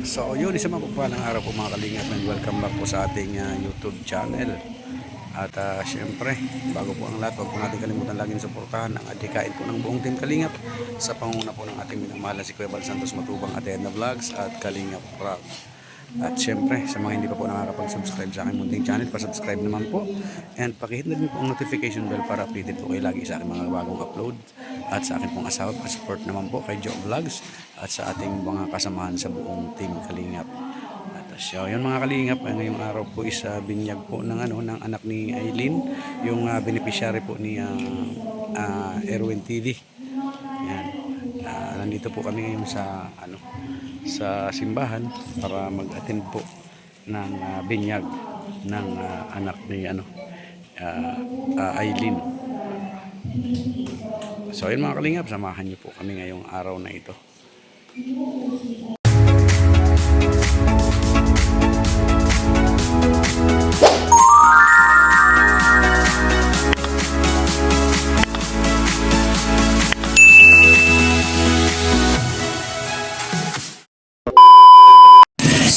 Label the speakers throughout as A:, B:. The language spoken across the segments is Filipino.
A: So yun, isang mapagpalang araw po mga kalingap, and welcome back po sa ating YouTube channel. At syempre, bago po ang lahat, huwag po natin kalimutan laging suportahan ang adhikain po ng buong team Kalingap sa panguna po ng ating minamahal na si Kuya Bal Santos Matubang at Edna Vlogs at Kalingap Rock. At syempre, sa mga hindi pa po nakakapag-subscribe sa aking munting channel, pa-subscribe naman po. And pakihit na din po ang notification bell para updated po kayo lagi sa aking mga bagong upload. At sa aking pong asawa, pa-support naman po kay Joe Vlogs at sa ating mga kasamahan sa buong team Kalingap. At so, yun mga Kalingap, ngayong araw po is binyag po ng, ng anak ni Aileen, yung beneficiary po ni Erwin TV. Yan. Nandito po kami ngayon sa sa simbahan para mag-attend po ng binyag ng anak ni Aileen. So yun mga Kalingap, samahan niyo po kami ngayong araw na ito.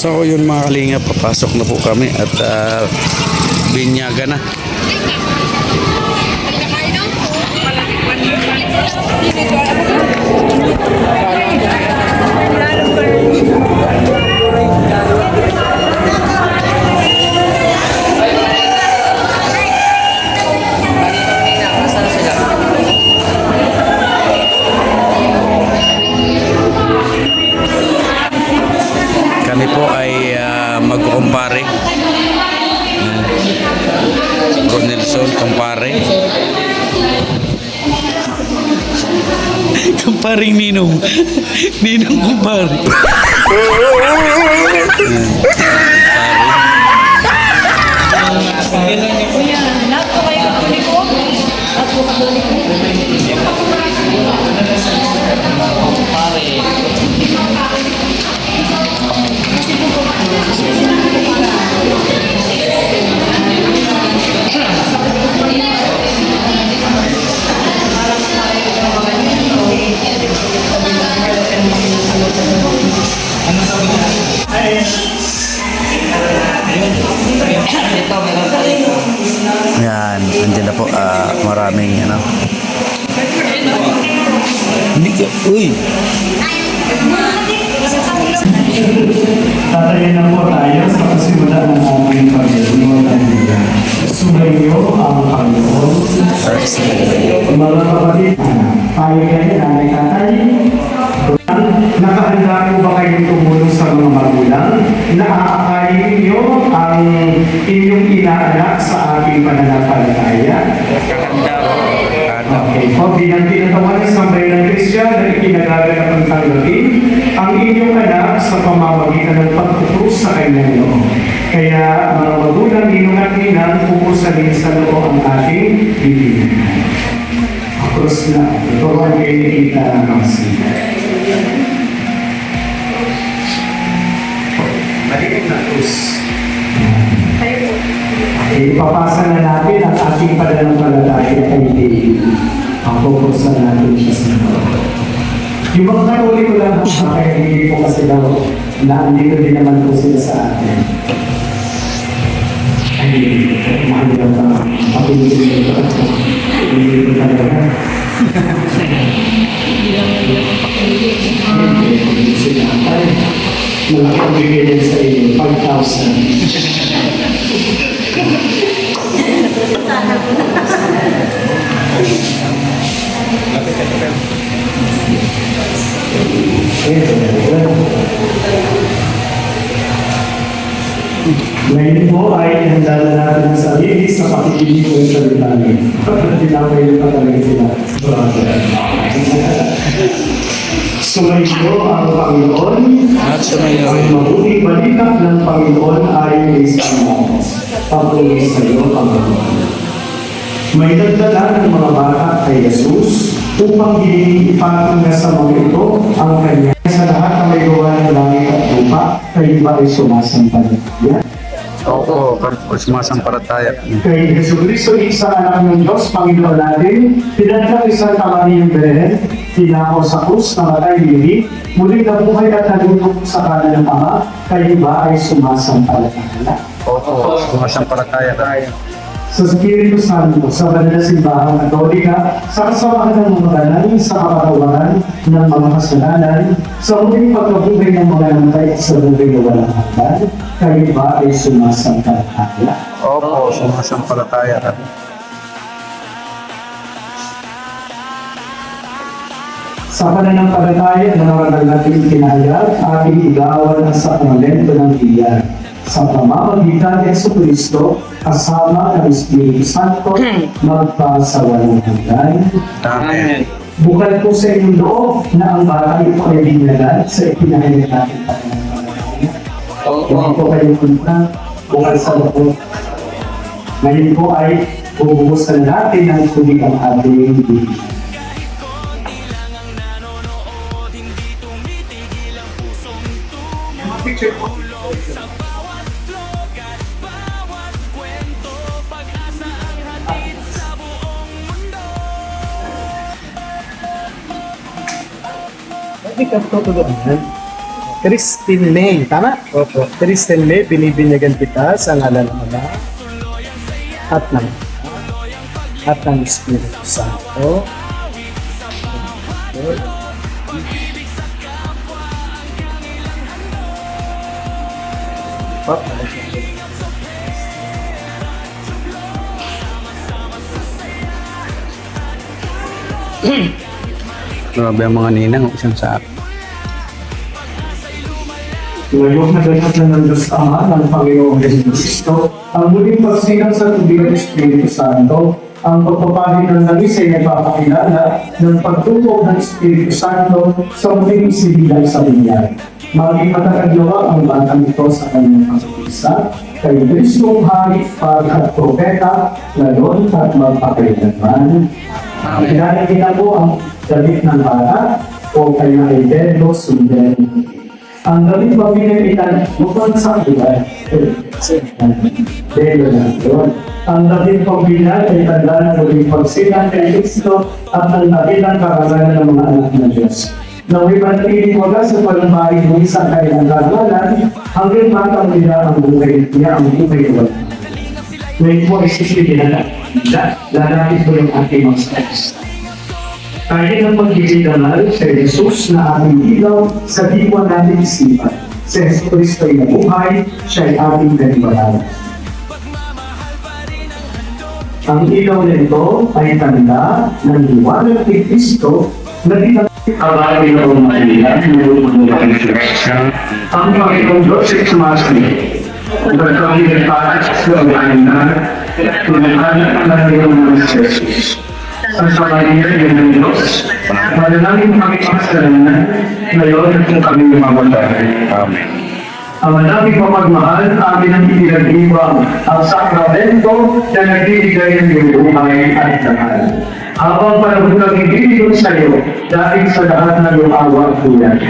A: So yun mga Kalingap, papasok na po kami at binyaga na. Kami po ay mag-kumpare. Ronelson, kumpare. Kumparing Ninong. Ninong kumpare. Yan, andyan na po maraming hindi ka, uy!
B: Tatayin na po tayo sa kasimula ng ating pag-ibig. Sumayo ang Panginoon. Mga kapatid, tayo kayo nanay tatay. Nakahanda po ba kayong tumulong sa mga magulang? Naaakayin ninyo ang inyong inaanak sa ating pananampalataya? Okay po, bilang tinatawanan sa sambayan ng Kristiyan na ikinagaganap ng tanggapin ang inyong anak sa pamamagitan ng pagtutus sa kanyang loob. Kaya mga magulang, ninong at ninang, pupusanin sa loob ang ating bibig. Cross na, turuan kayo nakita ng kasinta. Balikin na, cross. Ipapasa na natin ang ating pananampalataya kay David. Ang pupusan natin siya sa loob. Yung mga Katoliko lang, kaya hindi po kasi daw na andito din naman po sila sa atin. Ay, mahal lang ka. Papiligin ko ito. Hindi ko talaga. Hindi sila. Ay, malaki ang bigyan sa inyo. 5,000. Ngayon po ay handa na natin ang sarili sa pakikinig ko sa litany. Tinaway pa talaga sila. Sumayo ang Panginoon at sumayo ang mabuting balita ng Panginoon ay isang patuloy sa iyo, Panginoon. May nagdala ng mga bata kay Jesus upang ipatong na sa mga ito ang kanya. Sa lahat na may gawa ng langit at lupa, kayo ba ay sumasampalataya?
A: Opo, sumasampalataya.
B: Kay Jesucristo, isang anak ng Diyos, Panginoon natin, pinagkat isang tamaniyang beren, tinakaw sa krus, namatay diri, muling nabuhay at nalulog sa kanan ng Ama, kayo ba ay sumasampalataya?
A: Opo, sumasampalataya tayo.
B: Sa Espiritu Santo, sa banal na simbahang Katolika, sa kasamahan ng mga banal, sa kapatawaran ng mga kasalanan, sa muling pagkabuhay ng mga namatay at sa buhay na walang hanggan, kayo ba ay sumasampalataya?
A: Opo, sumasampalataya tayo.
B: Sa pananampalataya na narangal natin itinayag, ating igawan ang sakramento ng iyan. Sa pamamagitan ng Jesucristo, kasama ng Espiritu Santo, magpasawalang hanggan.
A: Amen.
B: Bukal po sa inyong loob na ang batang ito ay dinagad sa ipinahayag natin pananampalataya. Hindi po kayo punta, bukal sa loob. Ngayon po ay bubuhusan natin ng tubig ang ating bibig. Picture po. Ikaw tutulungan. Christine May, tama? Opo. Christine May, binibinyagan kita sa ngalan ng Ama at ng Espiritu Santo.
A: Grabe ang mga ninang, isang sa akin.
B: Ngayon na ganap na ng Diyos Ama ng Panginoong Jesucristo, ang muling pagsilang sa tubig ng Espiritu Santo, ang pagpapahid ng langis ay nagpapakilala ng pagtubog ng Espiritu Santo sa muling isibilang sa binyan. Maging matakaglawa ang batang ito sa kanyang pag-isa, kay Kristong Hari, Pagkat Propeta, ngayon at magpakailanman. Kinalagyan po ang damit ng bata o kaya ay Delo Sundel. Ang damit pamilya ilan, bukod sa ilan, Delo na yun. Ang damit pamilya ay tanda na muling pagsilang kay Kristo at ang dakilang kakagalan ng mga anak ng Diyos. Naway manatili wala sa palumbari mo sa kanilang kagalan, hanggang matang nila ang buhay niya, ang buhay ko. Ngayon po ay sisipin na lalapit ko yung ating mga steps. Kaya ng pagkikidalal sa Jesus na ating ilaw sa diwa natin isipan. Si Jesus Cristo ay nabuhay, siya ay ating naniwala. Ang ilaw nito ay tanda ng liwanag ni Cristo na dinagabay na umakilan ang Panginoong Diyos ay sumasi. Nagkakalitan para sa mga tunahan ang Panginoong Jesus. Ang samanira yun ng Diyos, manalangin kami pasalanan, ngayon at kung kami lumamatay. Amen. Ang manapig mapagmahal, amin ang ipinag-iwang ang sakramento na nagbibigay ng buhay at dangal. Habang panahon ng ibibigay sa iyo, dahil sa lahat ng lumawa at bulan.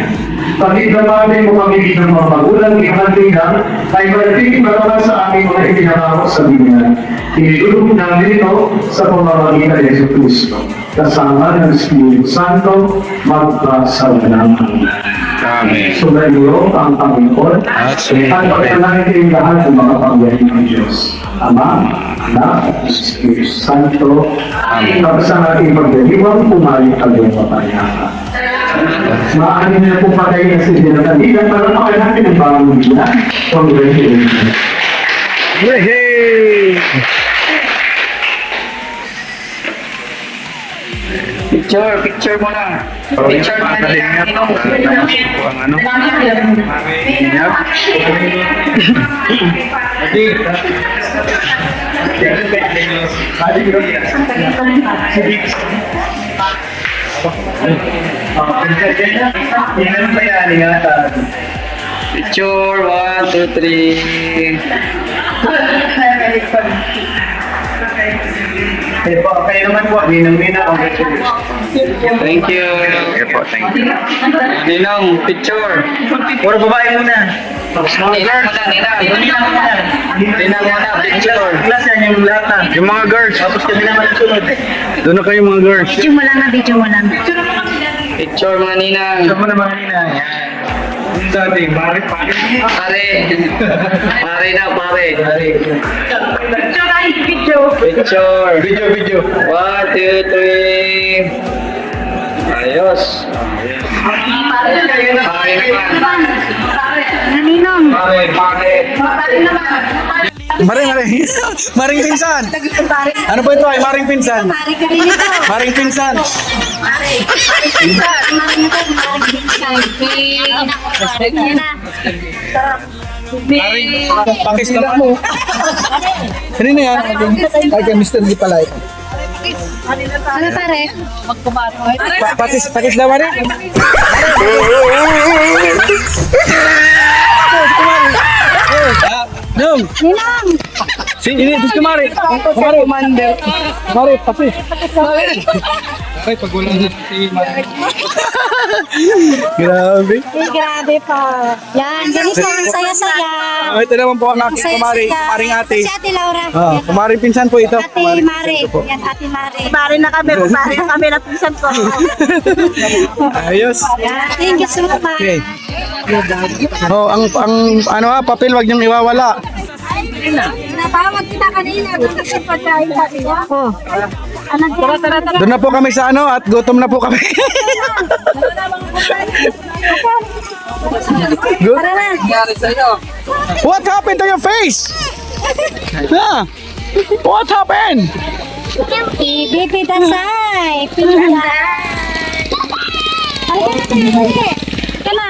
B: Pagkikamanin mo kami ng mga magulang, ihandigan, ay malating maraman sa aming mga ipinangako sa binyan. Tinitulog namin ito sa pamamagitan ni Jesucristo. Kasama ng Espiritu Santo, magpasawalang Amen. Sumayo ang Panginoon at pagkakalang kayong lahat ng mga pangyayari ng Diyos. Ama, Anak, Espiritu Santo, kapag ating pagdaliwang pumalit ang iyong papayaka. Maaari na po patay na sa dinataligan para makalatin ang bagong nila. Congratulations.
A: Yay!
C: Picture mo na. Picture mo na nila.
A: Ang ano? Inyap?
B: Ilan pa yan, ingatan.
C: Picture, 1, 2, 3.
B: Kayo naman po, ninang-nina, congratulations.
C: Thank you.
A: Okay po, thank you.
C: Ninong, picture.
B: Puro babae muna.
C: Picture.
B: Class yan yung lahat na.
A: Yung mga girls.
B: Tapos kami naman sunod.
A: Doon na kayo mga girls.
D: Video mo lang na, video mo lang.
C: Picture mga ninang.
B: Ito mo naman kanina. Yan. Dati, bakit pa?
C: Pare. Pare na, pare.
D: Video.
C: Picture.
B: Video.
C: 1, 2, 3. Ayos. Pare naman.
D: Naninong.
C: Pare.
A: Maring pinsan. Ano po ito ay maring pinsan?
D: Mari ka rin ito.
A: Maring pinsan.
D: Mari. Mari ito. Mari na.
A: Pakis ka mo. Kanina yan? Ay, kay Mr. Di pala.
D: Ano pare?
A: Pakis daw rin. Dong,
D: Ninong.
A: si ini terus kemari. Commander. Mari, pakis. Ay, pagulan si Mari. Grabe.
D: Grabe pa. Yan, ganito ang saya-saya.
A: Ito naman po ang aking kumari, kumaring ate.
D: Si Ate Laura.
A: Ah,
D: Yan.
A: kumaring pinsan po ito.
D: Ate
A: Kumaring
D: Mare.
A: pinsan ko po.
D: Yan, Ate Mare.
E: Pare na kami na pinsan ko.
A: Ayos.
D: Yan, thank you so much.
A: Okay. Oh, ang ano papel wag niyong iwawala.
D: Natawag kita kanina. Gusto ko pagkain sabi ko. Oh. Ano tara.
A: Doon na po kami sa ano at gutom na po kami. Good.
D: Tara na.
A: What happened to your face? Yeah. What happened?
D: Ibibi dasay. Pizza. Kana.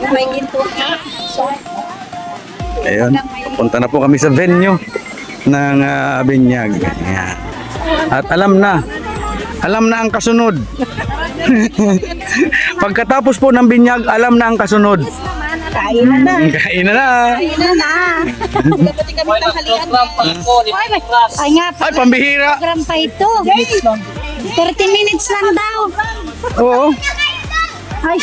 D: May ginto ka.
A: Ayun, punta na po kami sa venue ng binyag. Ayan. At alam na ang kasunod. Pagkatapos po ng binyag, alam na ang kasunod.
D: Kain na na.
A: Kain na na.
D: Kain na na. Ay nga
A: Ay, pambihira.
D: program pa ito. 30 minutes lang daw.
A: Oo.
D: Ay.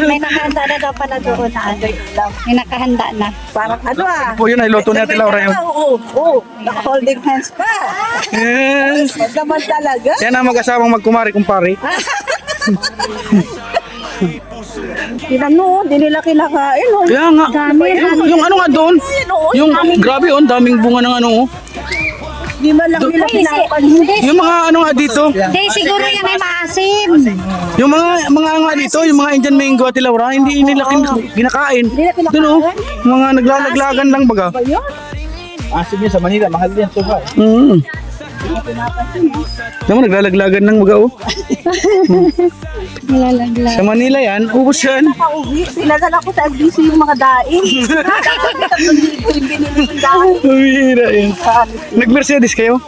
D: May nakahanda na daw pala doon na ano. May nakahanda na.
E: Parang ano
A: Po yun, ay luto ni Ate Laura yun.
E: Oo, naka-holding hands pa.
A: Yes.
E: Huwag naman talaga.
A: Yan ang mag-asawang magkumari kumpari.
E: Tinan mo, di nila kinakain. Oh.
A: Kaya nga. Yung ano nga doon? Yung grabe on, daming bunga ng ano. Oh.
E: Di man lang nila kinakain.
D: Hindi.
A: Yung mga ano nga dito.
D: Hindi, siguro yan ay maasim.
A: Yung mga nga dito, yung mga Indian mango at Laura, hindi nila kinakain. Doon oh, mga naglalaglagan lang baga.
B: Asin niya sa Manila, mahal yan suba.
A: Naman naglalaglagan ng baga oh.
D: Nilalaglag.
A: Sa Manila yan, ubos yan.
E: Pauwi, pinadala ko sa LBC yung mga daing. Yung binili yung daing.
A: Pumira yan. Nag-Mercedes kayo?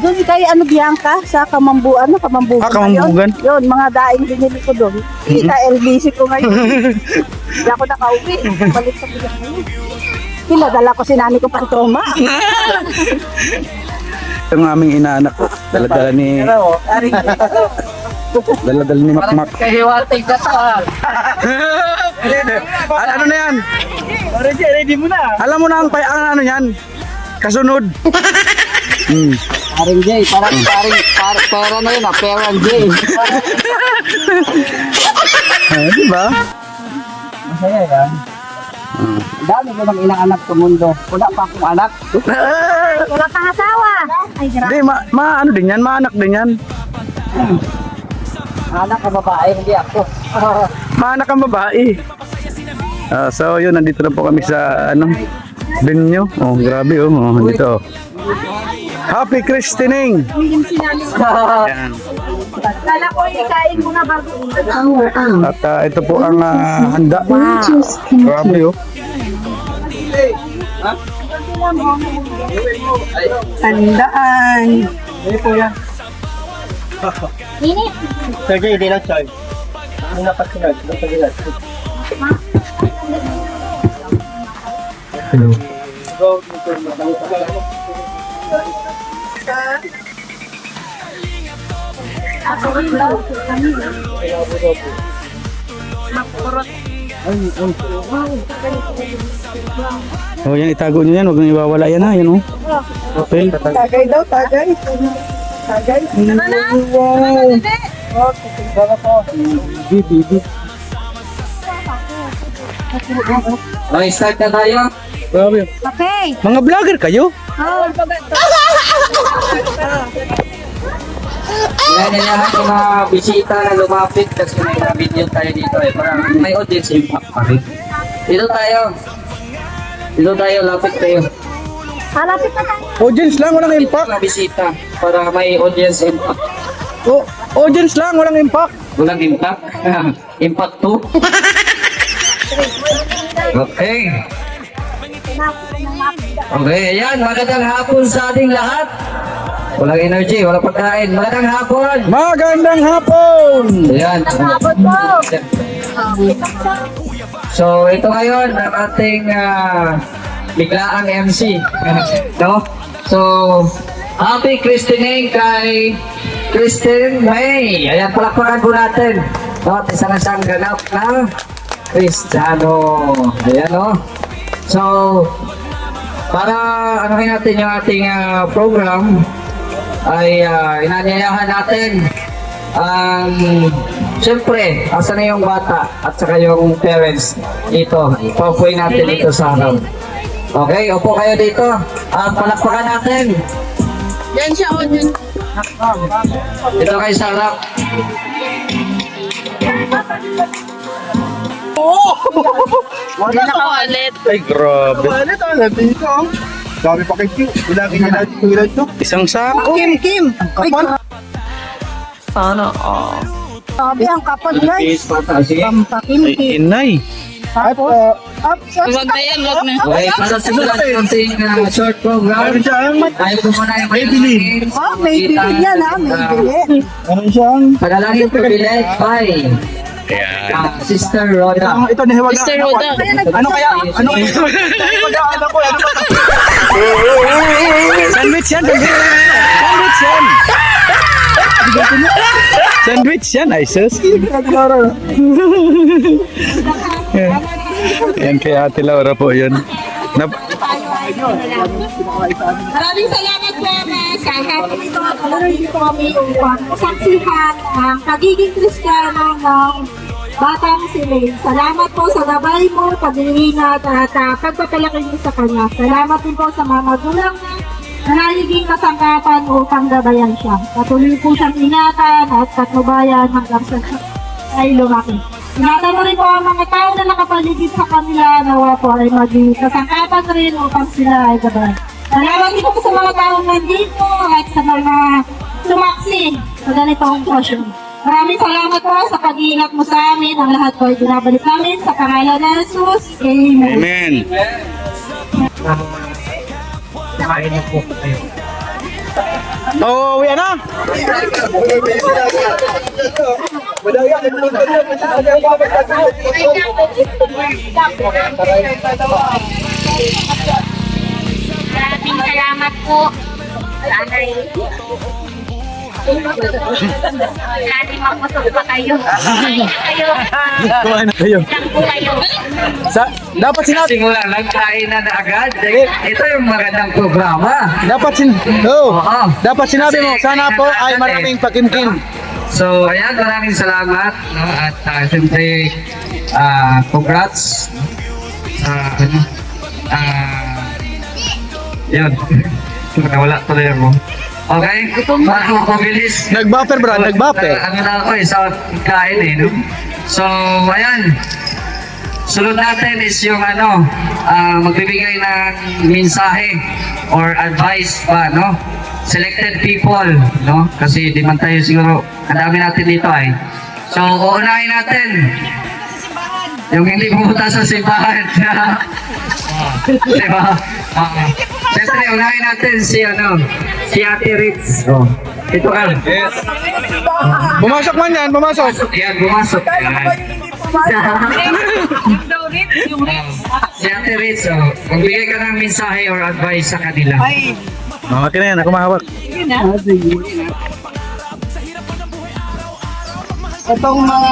E: Doon kay ano Bianca sa Kamambuan, Kamambugan.
A: Ah, Kamambugan?
E: Yun, mga daing binili ko doon. Sa LBC ko ngayon. Hindi ako nakauwi. Balik sa Pilipinas. Pinadala ko si nani ko Pantoma.
A: Ito ang aming inaanak ko. Daladala ni Makmak.
C: Kahiwatig ka to ah.
A: Ano na yan?
B: Ready mo na.
A: Alam mo na ang ano yan? Kasunod.
C: Paring Jay, parang pera na yun ah, perang Jay.
A: Di ba?
C: Masaya yan. Dami ko ng inaanak sa mundo. Wala pa akong anak.
D: Wala kang asawa. Ay, grabe.
A: Hindi, ano din yan, maanak din yan.
C: Anak ko babae, hindi ako.
A: Maanak ang babae. So yun, nandito na po kami sa venue. Oh, grabe oh, dito. Happy Christening! Yan.
E: Kala ko ikain mo na bago.
A: At ito po ang handa. Grabe oh.
E: Tandaan.
D: Init.
B: Sige, hindi lang choy. Hindi na pasinag.
A: Oh, yan itago niyo yan, huwag nang iwawala yan ha, yan oh. Okay.
E: Tagay daw, tagay. Tagay. Wow.
A: Bibi.
C: Okay, start na tayo.
A: Grabe.
D: Okay.
A: Mga vlogger kayo?
D: Oh,
C: Inanyayahan yung mga bisita na lumapit kasi may mga video tayo dito eh. Parang may audience impact pa rin. Dito tayo. Dito tayo, lapit tayo.
D: halapit na tayo.
A: Audience lang, walang impact.
C: Mga bisita para may audience impact.
A: Oh, audience lang, walang impact.
C: Walang impact? Impact 2? Okay. Okay, ayan. Magandang hapon sa ating lahat. Walang energy, walang pagkain. Magandang hapon.
A: Magandang hapon!
C: Ayan. So, ito ngayon ang ating biglaang MC. No? So, happy christening kay Kristen May. Ayan, palakpakan po natin. No? At isa na siyang ganap na Kristiyano. Ayan, no? So, para anuhin natin yung ating program, ay inanyayahan natin ang siyempre, asan na yung bata at saka yung parents dito. Paupuin natin dito sa harap. Okay, upo kayo dito at palakpakan natin.
E: Yan siya, o yun.
C: Dito kayo sa harap.
E: Wala na kawalit.
A: Ay, grabe.
F: Ano to? Nandito. Dami pa kay Q. Wala kang natin tulad to.
A: Isang sako.
E: Kim. Ay,
F: Sana all.
E: sabi ang kapal guys.
C: Please, pata. Sige.
A: Ay,
E: Pampakim-kim.
A: inay.
E: Tapos,
F: Wag na yan, wag na.
C: Okay, para simulan yung ating short program.
F: Meron siyang,
C: Tayo po muna yung
F: May bili.
E: Oh, may bili yan ha, may bili.
F: meron siyang,
C: Panalangin privilege by Sister Rhoda.
F: ito nahiwag
E: Mr.
F: na.
E: Roda.
F: Ano kaya? Ano kaya? Nahiwag ano ko? Ano ba?
A: Sandwich yan, sandwich yan. Sandwich yan, ay sus. Yan kay Ate Laura po yun.
D: Maraming salamat po sa hapon ito at dito kami upang saksihan ang pagiging Kristiyano ng batang si Lane. Salamat po sa gabay mo, pag-iingat at pagpapalaki mo sa kanya. Salamat din po sa mga magulang na nagiging kasangkapan upang gabayan siya. Patuloy po siyang ingatan at patnubayan hanggang sa ay lumaki. Ingatan mo rin po ang mga tao na nakapaligid sa kanila, nawa po ay maging kasangkapan rin upang sila ay gabayan. Salamat din po sa mga taong nandito at sa mga sumaksi sa ganitong portion. Maraming salamat po sa pag-iingat mo sa amin. Ang lahat po ay binabalik namin sa pangalan ng Jesus. Amen.
A: Amen.
C: Kain na po kayo.
A: Oh, uwi na.
D: Maraming salamat po. Sana'y mapusok pa kayo.
A: Kumain na kayo.
D: Lang po kayo.
A: Dapat sinabi.
C: Simula lang, kain na agad. Ito yung magandang programa.
A: Dapat sinabi mo, sana po ay maraming pakimkim.
C: So, ayan, maraming salamat. No? At siyempre, congrats sa yun. Wala tuloy ako. Okay? Para mapabilis.
A: Nag-buffer bro, nag-buffer.
C: Ano na ako sa kain eh, no? So, ayan. Sunod natin is yung magbibigay ng mensahe or advice pa, no? Selected people, no? Kasi di man tayo siguro, ang dami natin dito ay. So, uunahin natin yung hindi pumunta sa simbahan. Diba? Siyempre, unahin natin si Ate Ritz. Ito ka. Yes.
A: Pumasok man yan, pumasok.
C: Ayan, bumasok. Si Ate Ritz, magbigay ka ng mensahe or advice sa kanila.
A: Okay na yan, ako mahawak.
E: itong mga...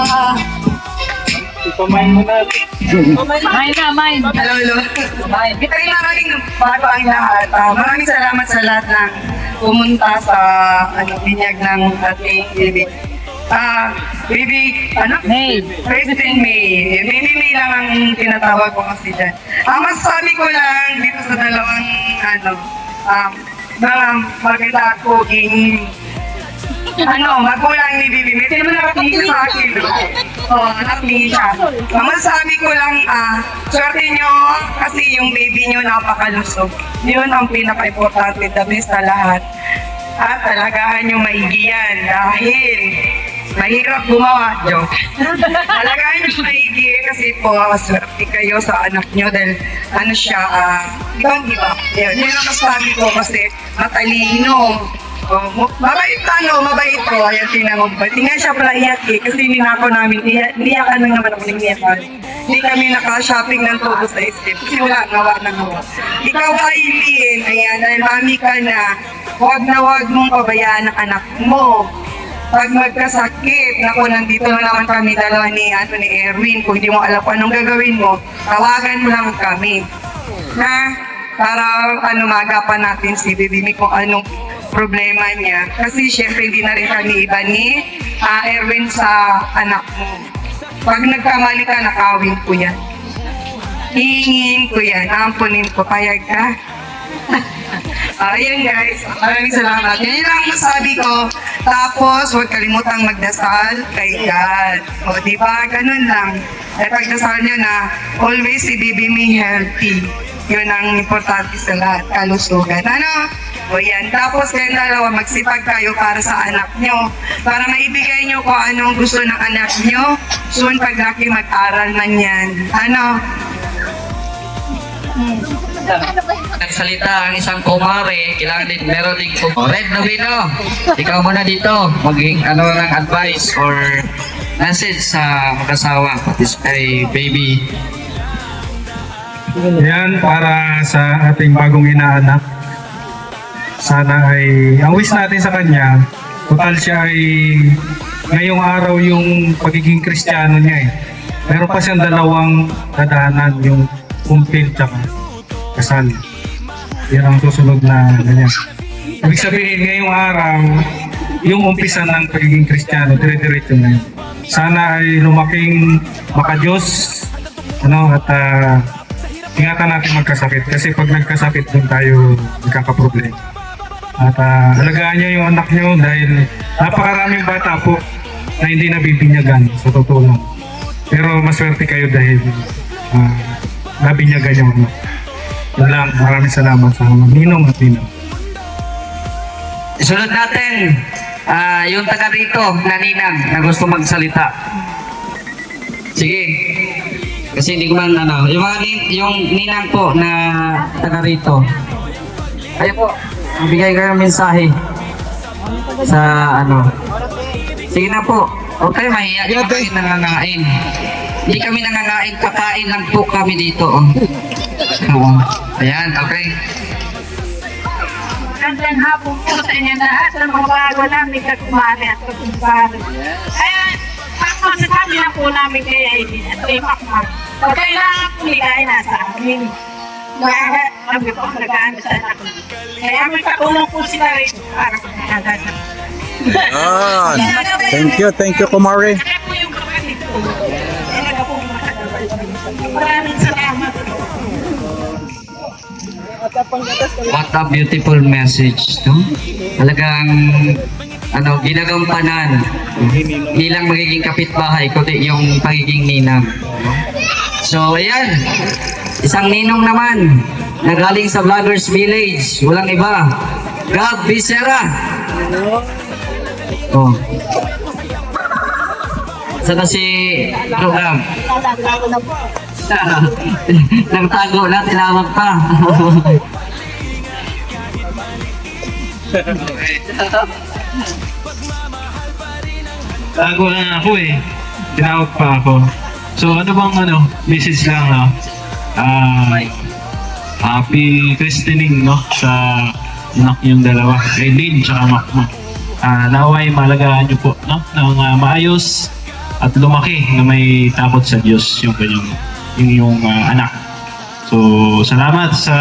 B: Ipamain mo na.
E: Mine. Hello. Maraming bago ang lahat. Maraming salamat sa lahat ng pumunta sa binyag ng ating Bibi. President May. Baby May lang ang tinatawag ko kasi dyan. Ang masasabi ko lang dito sa dalawang mga maganda at poging magulang ni Bibi May. Sino nakatingin siya sa akin? Nakatingin siya. Ang masasabi ko lang, swerte nyo kasi yung baby nyo napakalusog. Yun ang pinaka-importante, the best sa lahat. At talagahan nyo maigi yan dahil mahirap gumawa, joke. Talagahan nyo maigi kasi po, swerte kayo sa anak nyo dahil ibang-iba. Yun ang masasabi ko kasi matalino. Mabait po. Ayan, tingnan siya pala iyak kasi ninako namin. Iyakan lang naman ako ng iyakan. Hindi kami naka-shopping ng todo sa isip kasi wala, ngawa. Ikaw, Aileen, ayan, dahil mami ka na, huwag mong pabayaan ang anak mo. Pag magkasakit, nandito na naman kami dalawa ni Erwin. Kung hindi mo alam kung anong gagawin mo, tawagan mo lang kami. Para magapan natin si Bibi May kung anong problema niya. Kasi syempre hindi na rin kami iba ni Erwin sa anak mo. Pag nagkamali ka, nakawin ko yan. Hihingin ko yan. Ampunin ko. Payag ka? Ayun guys. Maraming salamat. Yan lang masabi ko. Tapos, huwag kalimutang magdasal kay God. O, diba? Ganun lang. At pagdasal nyo na always si Bibi May healthy. Yun ang importante sa lahat. Kalusugan. O yan. Tapos kayong dalawa, magsipag kayo para sa anak nyo. Para maibigay nyo kung anong gusto ng anak nyo. Soon paglaki mag-aral man yan.
C: Nagsalita ang isang kumare, kailangan din meron din Red Novino. Ikaw muna dito, maging ng advice or message sa mag-asawa, pati kay baby.
B: Yan para sa ating bagong inaanak. Sana ay, ang wish natin sa kanya, total siya ay ngayong araw yung pagiging Kristiyano niya eh. Meron pa siyang dalawang dadahanan, yung kumpil tsaka kasal. Yan ang susunod na ganyan. Ibig sabihin, ngayong araw, yung umpisa ng pagiging Kristiyano, dire-diretso na yun. Sana ay lumaking maka-Diyos, at ingatan natin magkasakit. Kasi pag nagkasakit, doon tayo nagkakaproblema. At alagaan niyo yung anak niyo dahil napakaraming bata po na hindi nabibinyagan sa totoo lang. Pero maswerte kayo dahil nabinyagan yung anak. Yun lang, maraming salamat sa mga ninong at ninang.
C: Isunod natin, yung taga rito na ninang na gusto magsalita. Sige. Kasi hindi ko man yung ninang po na taga rito. Ayun po. Bigay kayo ng mensahe sa Sige na po. Okay, mahiya. Hindi kami nangangain. Hindi kami nangangain. Kakain lang po kami dito. Ayan, okay.
D: Gandang hapon po sa inyo lahat sa mga bago namin kakumari at kakumpare. Kaya, masasabi na po namin kay Aileen at kay Pakmak. Pag kailangan po ligay nasa amin. Kaya, kami po ang nagaan sa anak ko. Kaya may katulong po sila rin para sa mga
F: Thank you, Kumari.
D: Kaya po yung kapatid ko. Talaga po makakabal. Maraming salamat.
C: What a beautiful message, no? Talagang ginagampanan. Hindi lang magiging kapitbahay, kundi yung pagiging ninang. So, ayan. Isang ninong naman na galing sa Vloggers Village. Walang iba. Gab Bisera. Oh. Sana si Gab? Nagtago na, tinawag pa.
G: Tago na ako eh. Tinawag pa ako. So ano bang message lang happy christening sa anak yung dalawa, Aileen tsaka Makmak. Naway malagaan nyo po ng maayos at lumaki na may takot sa Diyos yung yung anak. So, salamat sa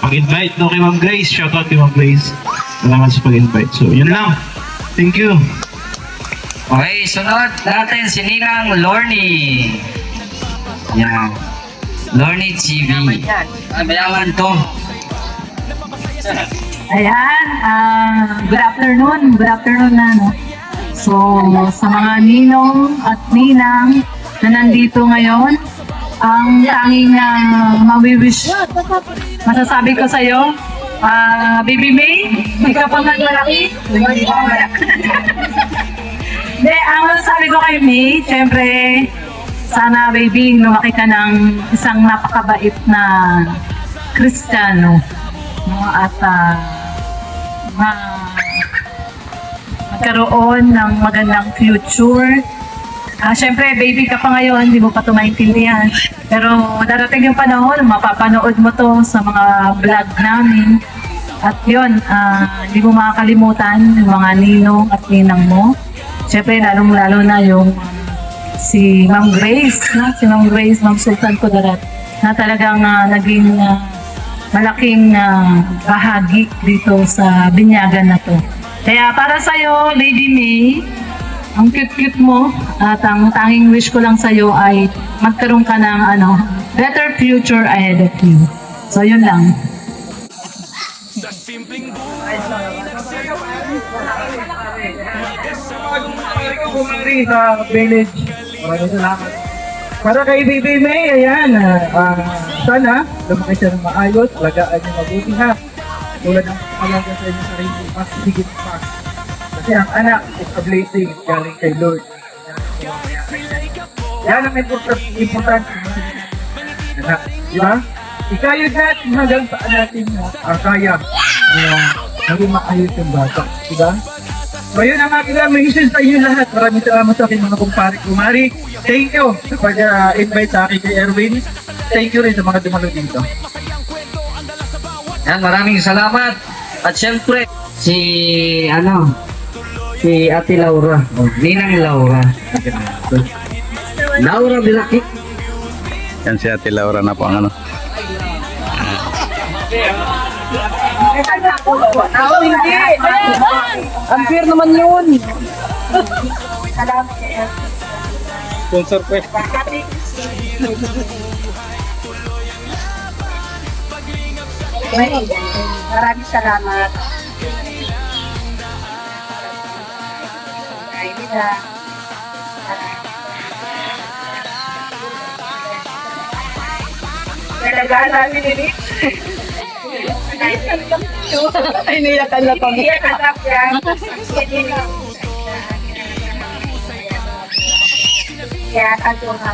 G: pag-invite no, kay Ma'am Grace. Shoutout kay Ma'am Grace. Salamat sa pag-invite. So, yun lang. Thank you.
C: Okay, sunod natin si Ninang Lorny. Yan. Lorny TV. Mayaman to.
H: Ayan, good afternoon. Good afternoon na, no? So, sa mga ninong at ninang na nandito ngayon, ang tanging mawiwish, masasabi ko sa'yo, Baby May, hindi ka pa malaki. Hindi, ang masasabi ko kay May, syempre, sana baby, lumaki ka ng isang napakabait na Kristiyano. No? At magkaroon ng magandang future. Siyempre, baby ka pa ngayon, hindi mo pa ito maintindihan. Pero darating yung panahon, mapapanood mo to sa mga vlog namin. At yun, hindi mo makakalimutan yung mga ninong at ninang mo. Siyempre, lalong-lalo na yung si Ma'am Grace, no? Si Ma'am Grace, Ma'am Sultan Kudarat, na talagang naging malaking bahagi dito sa binyagan na to. Kaya para sa'yo, Lady May, ang cute-cute mo at ang tanging wish ko lang sa'yo ay magkaroon ka ng better future ahead of you. So, yun lang.
B: Kumari sa village. Maraming salamat. Para kay Baby May, ayan, sana lumaki siya ng maayos, alagaan niya mabuti ha. Tulad ng alaga sa inyo sarili, mas higit pa. Kasi ang anak is a blessing galing kay Lord. Yan ang important. Anak, di ba? Ikayod natin hanggang saan natin kaya maging maayos yung bata. Di ba? So yun ang aking mission sa inyo lahat. Maraming salamat sa aking mga kumpare-kumari. Thank you sa pag-invite sa akin kay Erwin. Thank you rin sa mga dumalo dito.
C: Yan, maraming salamat. At syempre, si Ate Laura. Ninang Laura. Laura Bilaki.
A: Yan si Ate Laura na po ang
E: Hindi! Unfair naman yun!
F: Sponsor po.
D: Maraming salamat. Ay, nila. Talagaan namin ni Rich.
E: Iniyakan na kami.
D: Iyakan na yan. Kaya katuha.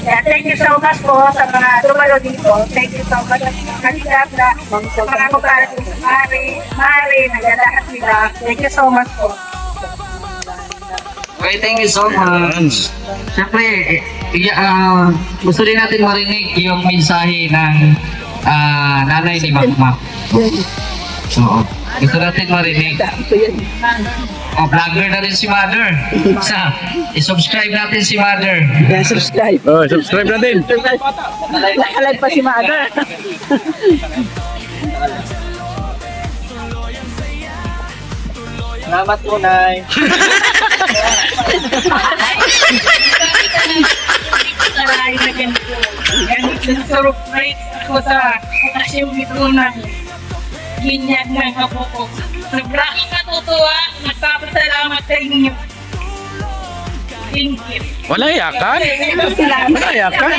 D: Kaya thank you so much po sa mga dumalo dito. Thank you so much sa mga kanilap na mga kumpara ko sa Mari, nagalahat nila. Thank you so much po.
C: Okay, thank you so much. Siyempre, gusto din natin marinig yung mensahe ng nanay ni Makmak. So, gusto natin marinig. Vlogger na rin si Mother. I-subscribe natin si Mother.
E: Subscribe.
A: Oh, subscribe natin.
E: Nakalag pa si Mother.
F: Salamat po, Nay.
I: Surprise ako sa okasyon ito ng ginyag ng apo ko. Sobrang natutuwa, nagpapasalamat sa inyo. Thank you.
A: Wala yakan? Wala yakan?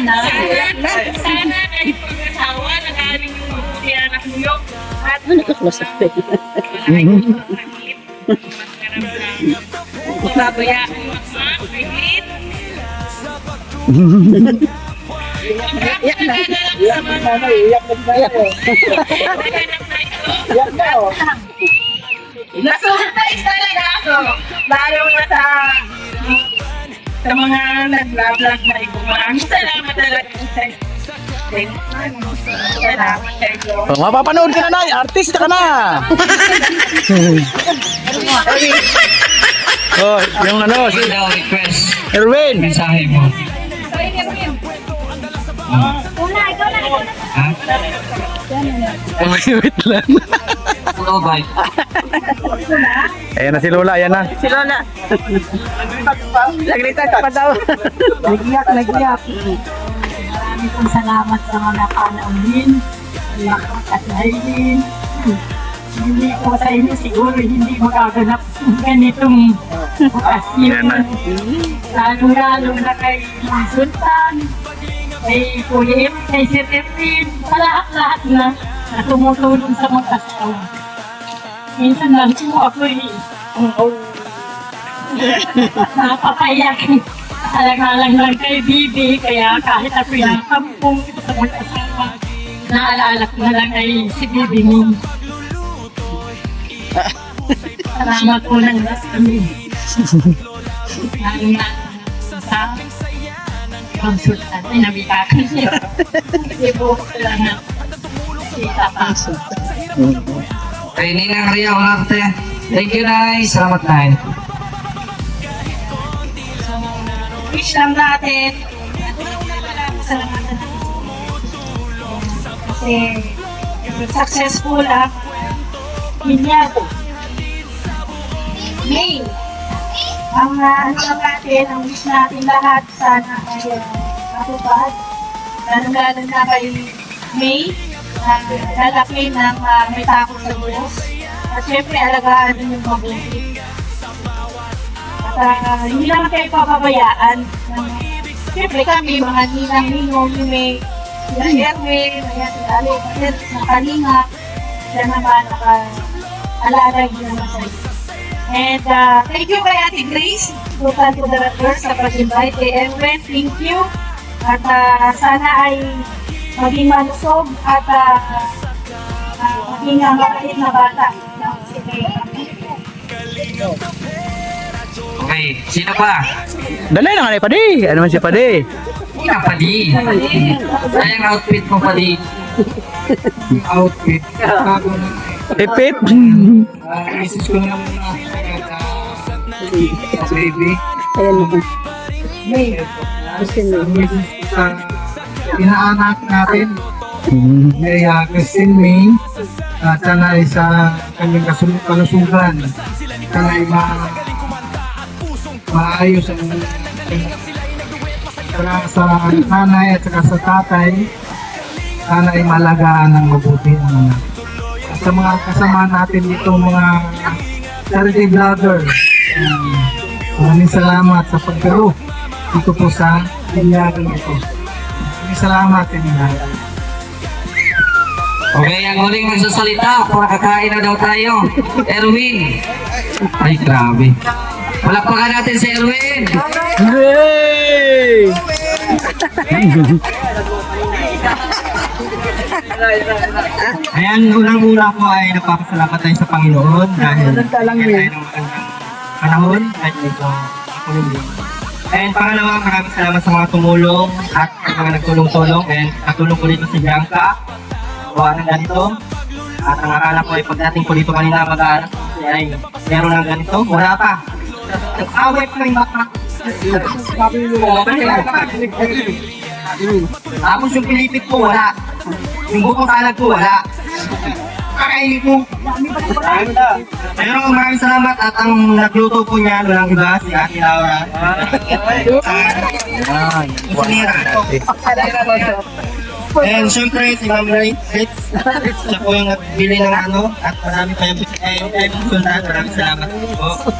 I: Sana ay pag-asawa, nag-aaring yung mabuti anak niyo. At Babaya ang mga kahit
E: Iyak na. Iyak na. Iyak na.
I: Nasurprise talaga ako. Lalo na sa mga nag-vlog na ito. Maraming salamat talaga sa inyo. Salamat kayo.
F: Oh, mapapanood ka na, Nay. Artista ka na.
A: Oh, yung ano, si
C: Ikaw request.
A: Erwin.
C: Mensahe mo. Ha?
A: Wait lang.
C: Hello, bye.
A: Ayan na si Lola, ayan na.
E: Si Lola. Naglitan ka pa daw. Nagiyak.
D: Maraming pong salamat sa mga panauhin, at Aileen. Hindi ko sa inyo siguro hindi magaganap ng ganitong okasyon. Lalo-lalo na kay Sultan, kay Kuya Em, kay Sir Efren, sa lahat-lahat na tumutulong sa mga kasawa. Minsan lang po ako'y napapayak. Alang-alang lang kay Bibi, kaya kahit ako'y nakampong sa mga asawa, naalala ko na lang ay si Bibi mo. Salamat po ng lahat kami. Lalo na sa konsultan ay nabitakan siya. Kasi po ko lang na kita pa.
C: Kay Ninang Ria Olarte. Thank you, Nay. Salamat, Nay.
D: Wish lang natin. Salamat na kasi successful ang Minyago. May ang ano lang natin, ang wish natin lahat sana ay matupad. Lalo-lalo na kay May na lalaki ng may takot sa Diyos. At syempre alagaan din yung mabuti. At hindi naman kayo papabayaan. Siyempre kami, mga ninang-ninong, yung may sila Erwin, ayan, si Alex, sa Kalinga, sila naman naka-alaray din naman sa iyo. And thank you kay Ate Grace, Sultan Moderator, sa pag-invite kay Erwin. Thank you. At sana ay maging malusog at maging mabait na bata.
C: Okay, sino pa?
A: Dalay na nga pa di. Ano man si Padi?
C: Hindi ka, Padi. Sayang outfit mo, Padi. Outfit.
A: Ipit.
C: Isis ko na muna. Baby.
E: Sa inaanak natin. Kay Christine May. Sana ay sa kanyang kalusugan. Sana ay maayos ang sa nanay at saka sa tatay. Sana ay malagaan ng mabuti ang anak. At sa mga kasama natin dito, mga charity vlogger, maraming salamat sa pagkaro dito po sa binyagan ito. Maraming salamat sa inyo.
C: Okay, ang huling magsasalita, kakain na daw tayo. Erwin. Ay, grabe. Palakpakan natin si Erwin.
A: Yay!
E: Ayan, unang-una po ay napapasalamat tayo sa Panginoon dahil bigyan tayo ng magandang panahon at ito ako hindi. And pangalawa, maraming salamat sa mga tumulong at mga nagtulong-tulong. And katulong ko dito si Bianca. Gawa ng ganito. At ang akala ko ay pagdating ko dito kanina mag-aaral ay meron ng ganito. Wala pa. Nag-away pa yung bakmak. Tapos yung pilipit ko wala. Yung bukong kalag ko wala. Kakainin ko. Pero maraming salamat at ang nagluto po niya walang iba si Ate Laura. And syempre si Ma'am Ray, siya po yung nagbili ng ano at marami pa yung sultan. Maraming salamat po.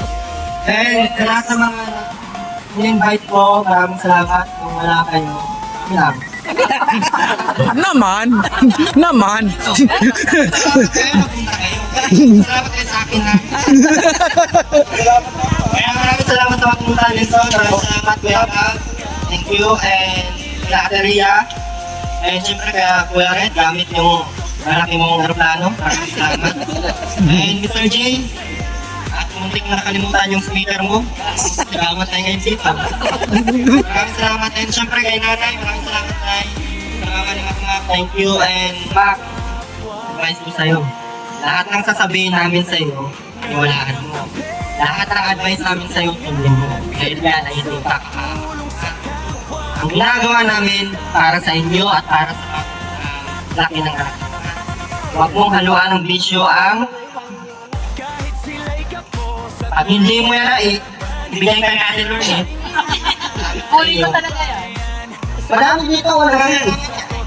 E: And sa lahat ng mga in-invite po, maraming salamat kung wala kayo. Salamat.
A: Naman.
E: Salamat kayo sa akin ha. Kaya maraming salamat sa mga pumunta nito. Maraming salamat Kuya Kang. Thank you. And kaya Ate Ria. And siyempre kaya Kuya Red, gamit yung malaki mong aeroplano. Maraming salamat. And Mr. J. At muntik na nakalimutan yung speaker mo. Salamat tayo ngayon dito. Maraming salamat. And siyempre kay Nanay. Maraming salamat tayo. Thank you. And Mac, advice ko sa'yo. Lahat ng sasabihin namin sa'yo, iwalaan mo.
J: lahat ng advice namin sa'yo, sundin mo. Dahil nga, naisip ka. Ang ginagawa namin para sa inyo at para sa laki ng anak. Huwag mong haluan ng bisyo ang pag hindi mo yan ibigay ka natin Lord eh.
H: Uli ko talaga yan.
J: Madami dito, wala ka yan.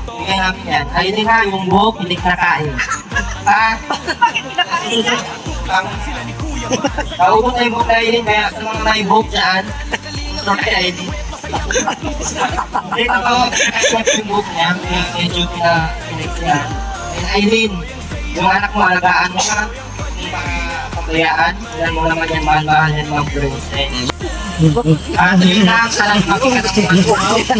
J: Ibigay namin yan. Ayun din ha, yung buhok, hindi kinakain. Kaubos na yung buhok na yun, kaya sa mga may buhok dyan, sort kaya yun. Dito ko, kinakain yung buhok niya, kaya medyo pinagsiyan. Aileen, yung anak mo, alagaan mo ka, yung mga paglayaan, ilan mo naman yan, mahal-mahal yan mga bros. Sige lang, salang makita ng mga bros.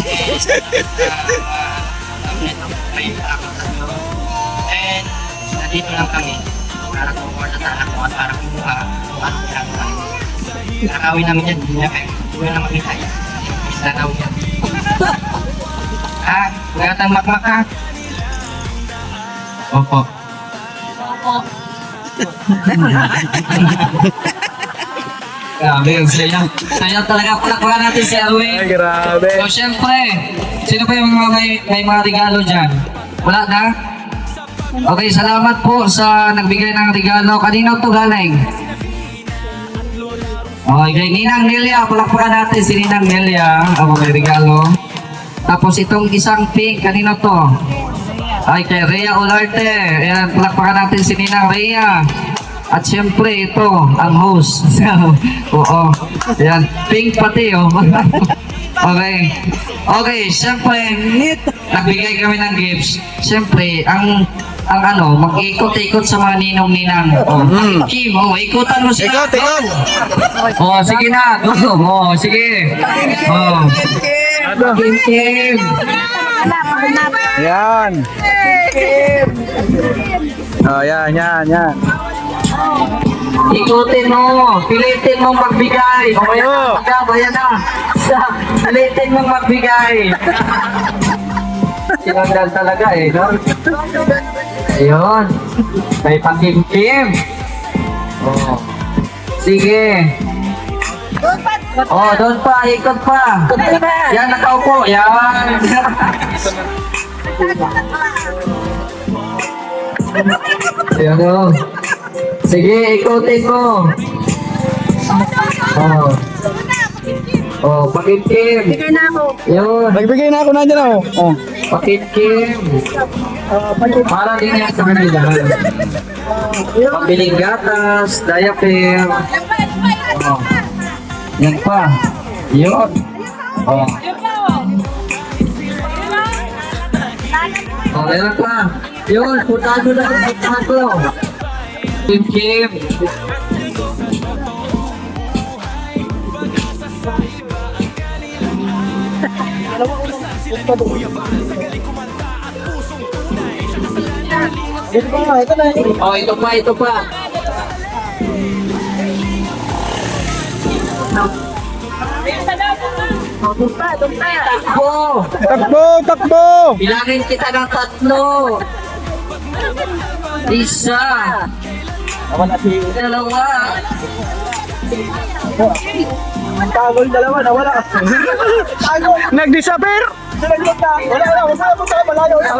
J: And, nandito lang kami para kumuha sa anak mo at para kumuha kung ano ginagawa. Nakawin namin yan, hindi na makita yan. Nakawin yan. Huwag kang makmak ha.
G: Opo.
C: Grabe, saya. Saya talaga. Palakpakan natin si Erwin.
F: Ay, grabe.
C: So, syempre, sino pa yung mga may mga regalo dyan? Wala na? Okay, salamat po sa nagbigay ng regalo. Kanino to galing? Okay, Ninang Nelia. Palakpakan natin si Ninang Nelia. Ako may regalo. Tapos itong isang pink, kanino to? Ay, kay Rhea Olarte. Ayan, palakpakan natin si Ninang Rhea. At syempre, ito, ang host. Oo. Ayan, pink pati, oh. Okay. Okay, syempre, nagbigay kami ng gifts. Syempre, ang mag-ikot-ikot sa mga ninong-ninang. Oh, Kim, ikutan mo sila.
F: Ikot!
C: Oh, sige na. Go. Oh, sige. Oh. Kim.
F: Yan. Oh, yan.
C: Ikutin mo. Pilitin mong magbigay. Ayan na. Pilitin mong magbigay. Sinandal talaga eh, no? Ayun. May pakimkim. Oh. Sige. Oh, doon pa. Ikot pa. Yan, nakaupo. Yan. Ayan o. Sige, ikutin mo. Oh. Oh, pakimkim.
D: Bigay na ako.
C: Yun.
F: Nagbigay na ako nandiyan ako. Oh.
C: Pakimkim. Para din yan sa kanila. Pabiling gatas, diaper. Oh. Yan pa. Yun. Oh. Oh, meron pa. Yun, putado na ang putado. Kim. Oh, ito pa.
F: Takbo!
C: Bilangin kita ng 3. Isa. Dalawa.
F: Nawala. Nag-disappear! Malayo na.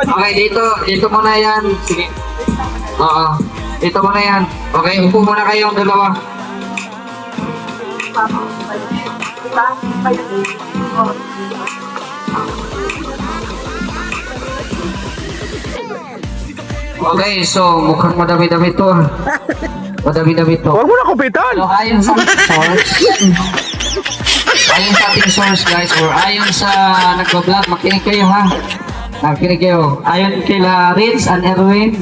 C: Okay, dito muna yan. Sige. Oo. Dito muna yan. Okay, upo muna kayong dalawa. Okay, so mukhang madami-dami to. Madami-dami to.
F: Huwag mo na kupitan!
C: So, ayon sa ating source guys, or ayon sa nagbablog, makinig kayo ha. Makinig kayo. Ayon kila Ritz and Erwin,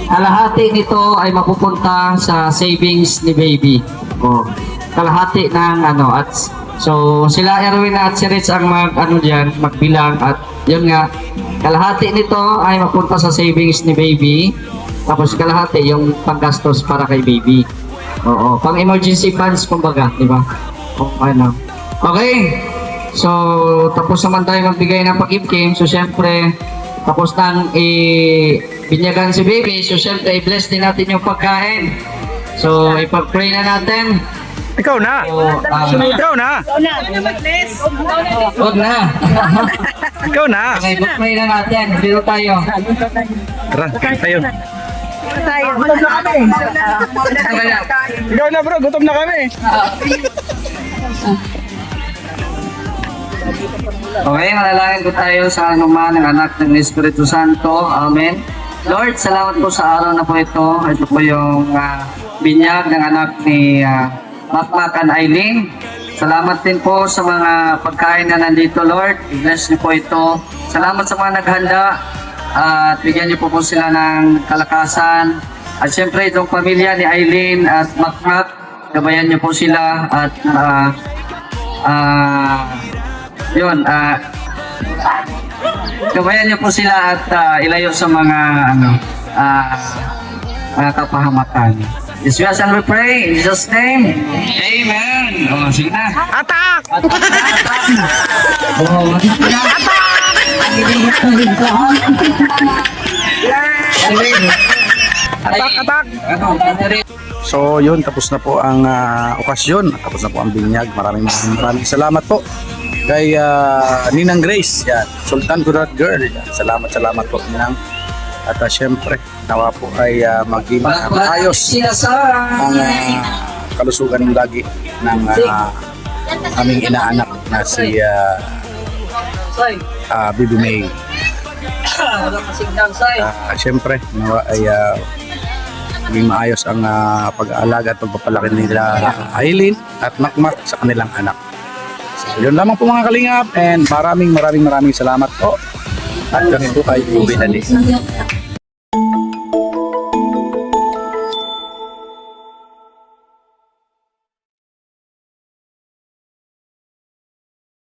C: kalahati nito ay mapupunta sa savings ni baby. Oh, kalahati ng at so sila Erwin at si Ritz ang magbilang at yun nga, kalahati nito ay mapunta sa savings ni baby. Tapos kalahati yung panggastos para kay baby. Oo, pang emergency funds kumbaga, di ba? Okay. So, tapos naman tayo magbigay ng pakimkim. So, syempre, tapos nang binyagan si baby. So syempre, i-bless din natin yung pagkain. So ipag-pray na natin.
F: Ikaw na!
C: So,
F: Ikaw na!
C: huwag na.
F: Ikaw na!
C: Okay, pag-pray na natin. Dito tayo.
F: Tara, tayo. Ikaw na bro, gutom na kami.
C: Okay, manalangin po tayo sa anuman ng anak ng Espiritu Santo. Amen. Lord, salamat po sa araw na po ito. Ito po yung binyag ng anak ni Makmak and Aileen. Salamat din po sa mga pagkain na nandito, Lord. I-bless niyo po ito. Salamat sa mga naghanda. At bigyan niyo po sila ng kalakasan. At syempre, itong pamilya ni Aileen at Makmak, gabayan niyo po sila. At gabayan niyo po sila at ilayo sa mga kapahamakan. Yes, we ask and we pray in Jesus' name. Amen. Oh, sige na.
F: Atak!
C: Oh,
F: Atak!
A: So yun, tapos na po ang okasyon, tapos na po ang binyag. Maraming salamat po kay Ninang Grace, yan, Sultan Kurat Girl. Yan. Salamat po Ninang. At syempre, nawa po ay maging maayos ang kalusugan ng lagi ng aming inaanak na si Bibi May. Syempre, nawa ay maging maayos ang pag-aalaga at pagpapalaki nila Aileen at Makmak sa kanilang anak. So, yun lamang po mga kalingap, and maraming salamat po. At kami po ay uwi na din.